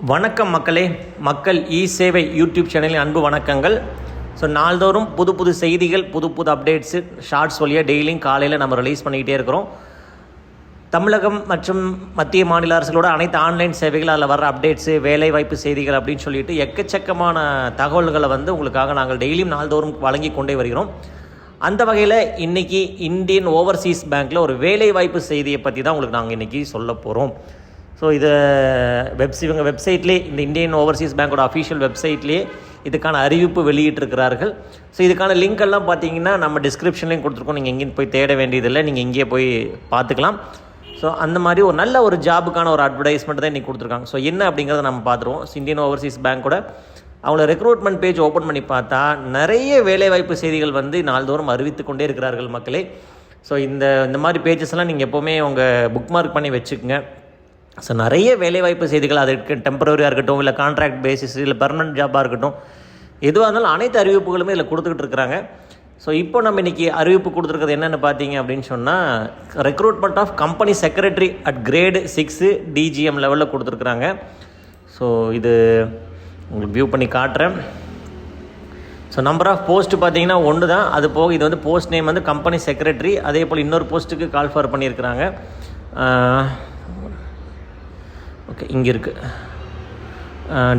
வணக்கம் மக்களே. மக்கள் இ சேவை யூடியூப் சேனலின் அன்பு வணக்கங்கள். ஸோ நாள்தோறும் புது புது செய்திகள், புது புது அப்டேட்ஸு ஷார்ட்ஸ் வழியாக டெய்லியும் காலையில் நம்ம ரிலீஸ் பண்ணிக்கிட்டே இருக்கிறோம். தமிழகம் மற்றும் மத்திய மாநில அரசுகளோட அனைத்து ஆன்லைன் சேவைகள், அதில் வர அப்டேட்ஸு, வேலைவாய்ப்பு செய்திகள் அப்படின்னு சொல்லிட்டு எக்கச்சக்கமான தகவல்களை உங்களுக்காக நாங்கள் டெய்லியும் நாள்தோறும் வழங்கி கொண்டே வருகிறோம். அந்த வகையில் இன்றைக்கி இந்தியன் ஓவர்சீஸ் பேங்க்கில் ஒரு வேலைவாய்ப்பு செய்தியை பற்றி தான் உங்களுக்கு நாங்கள் இன்றைக்கி சொல்ல போகிறோம். ஸோ இதை இவங்க வெப்சைட்லேயே, இந்த இந்தியன் ஓவர்சீஸ் பேங்கோட அஃபிஷியல் வெப்சைட்லேயே இதுக்கான அறிவிப்பு வெளியிட்டிருக்கிறார்கள். ஸோ இதுக்கான லிங்க் எல்லாம் பார்த்தீங்கன்னா நம்ம டிஸ்கிரிப்ஷன்லேயும் கொடுத்துருக்கோம். நீங்கள் எங்கேயும் போய் தேட வேண்டியதில்லை, நீங்கள் இங்கேயே போய் பார்த்துக்கலாம். ஸோ அந்த மாதிரி ஒரு நல்ல ஒரு ஜாபுக்கான ஒரு அட்வர்டைஸ்மெண்ட் தான் இன்றைக்கி கொடுத்துருக்காங்க. ஸோ என்ன அப்படிங்கிறத நம்ம பார்த்துருவோம். இந்தியன் ஓவர்சீஸ் பேங்கோட அவங்கள ரெக்ரூட்மெண்ட் பேஜ் ஓப்பன் பண்ணி பார்த்தா நிறைய வேலைவாய்ப்பு செய்திகள் நாள்தோறும் அறிவித்து கொண்டே இருக்கிறார்கள் மக்களே. ஸோ இந்த மாதிரி பேஜஸ்லாம் நீங்கள் எப்போவுமே உங்கள் புக் மார்க் பண்ணி வச்சுக்கோங்க. ஸோ நிறைய வேலைவாய்ப்பு செய்திகள், அது டெம்பரரியாக இருக்கட்டும், இல்லை கான்ட்ராக்ட் பேசிஸ், இல்லை பெர்மனன்ட் ஜாபாக இருக்கட்டும், எதுவாக இருந்தாலும் அனைத்து அறிவிப்புகளுமே இதில் கொடுத்துக்கிட்டு இருக்கிறாங்க. ஸோ இப்போ நம்ம இன்றைக்கி அறிவிப்பு கொடுத்துருக்கிறது என்னென்னு பார்த்தீங்க அப்படின்னு சொன்னால், recruitment of company secretary at grade 6 DGM லெவலில் கொடுத்துருக்குறாங்க. ஸோ இது உங்களுக்கு வியூ பண்ணி காட்டுறேன். ஸோ நம்பர் ஆஃப் போஸ்ட்டு பார்த்தீங்கன்னா 1 தான். அது போக இது போஸ்ட் நேம் கம்பெனி செக்ரட்டரி. அதே போல் இன்னொரு போஸ்ட்டுக்கு கால் ஃபார் பண்ணியிருக்கிறாங்க. ஓகே, இங்கே இருக்குது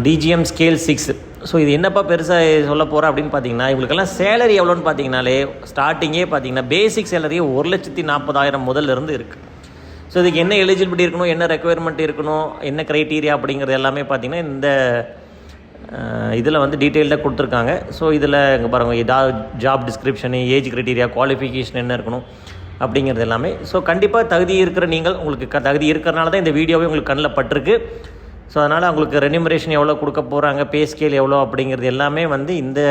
DGM ஸ்கேல் 6. ஸோ இது என்னப்பா பெருசாக சொல்ல போகிறேன் அப்படின்னு பார்த்தீங்கன்னா, இவங்களுக்கெல்லாம் சேலரி எவ்வளோன்னு பார்த்தீங்கனாலே ஸ்டார்டிங்கே பார்த்தீங்கன்னா பேசிக் சேலரியே 1,40,000 முதல்ல இருந்து இருக்குது. ஸோ இதுக்கு என்ன எலிஜிபிலிட்டி இருக்கணும், என்ன ரெக்குயர்மெண்ட் இருக்கணும், என்ன க்ரைட்டீரியா அப்படிங்கிறது எல்லாமே பார்த்தீங்கன்னா இந்த இதில் டீட்டெயில்டாக கொடுத்துருக்காங்க. ஸோ இதில் இங்கே பாருங்கள், ஏதாவது job description, age criteria, qualification என்ன இருக்கணும் அப்படிங்கிறது எல்லாமே. ஸோ கண்டிப்பாக தகுதி இருக்கிற நீங்கள், உங்களுக்கு தகுதி இருக்கிறனால தான் இந்த வீடியோவே உங்களுக்கு கண்ணில் பட்டிருக்கு. ஸோ அதனால் உங்களுக்கு ரெனிமரேஷன் எவ்வளோ கொடுக்க போகிறாங்க, பே ஸ்கேல் எவ்வளோ அப்படிங்கிறது எல்லாமே இந்த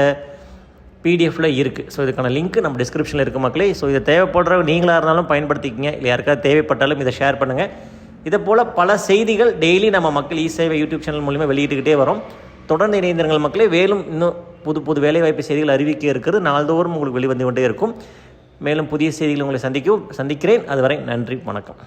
பிடிஎஃப்பில் இருக்குது. ஸோ இதுக்கான லிங்க் நம்ம டிஸ்கிரிப்ஷனில் இருக்குது மக்களே. ஸோ இதை தேவைப்படுற நீங்களாக இருந்தாலும் பயன்படுத்திக்கங்க, இல்லை யாருக்காவது தேவைப்பட்டாலும் இதை ஷேர் பண்ணுங்கள். இதை போல் பல செய்திகள் டெய்லி நம்ம மக்கள் இ சேவை யூடியூப் சேனல் மூலிமா வெளியிட்டுக்கிட்டே வரும். தொடர்ந்து இணைந்திருங்கள் மக்களே. மேலும் இன்னும் புது புது வேலைவாய்ப்பு செய்திகள் அறிவிக்க இருக்கிறது. நாள்தோறும் உங்களுக்கு வெளிவந்து கொண்டே இருக்கும். மேலும் புதிய செய்திகள் உங்களை சந்திக்கிறேன். அதுவரை நன்றி, வணக்கம்.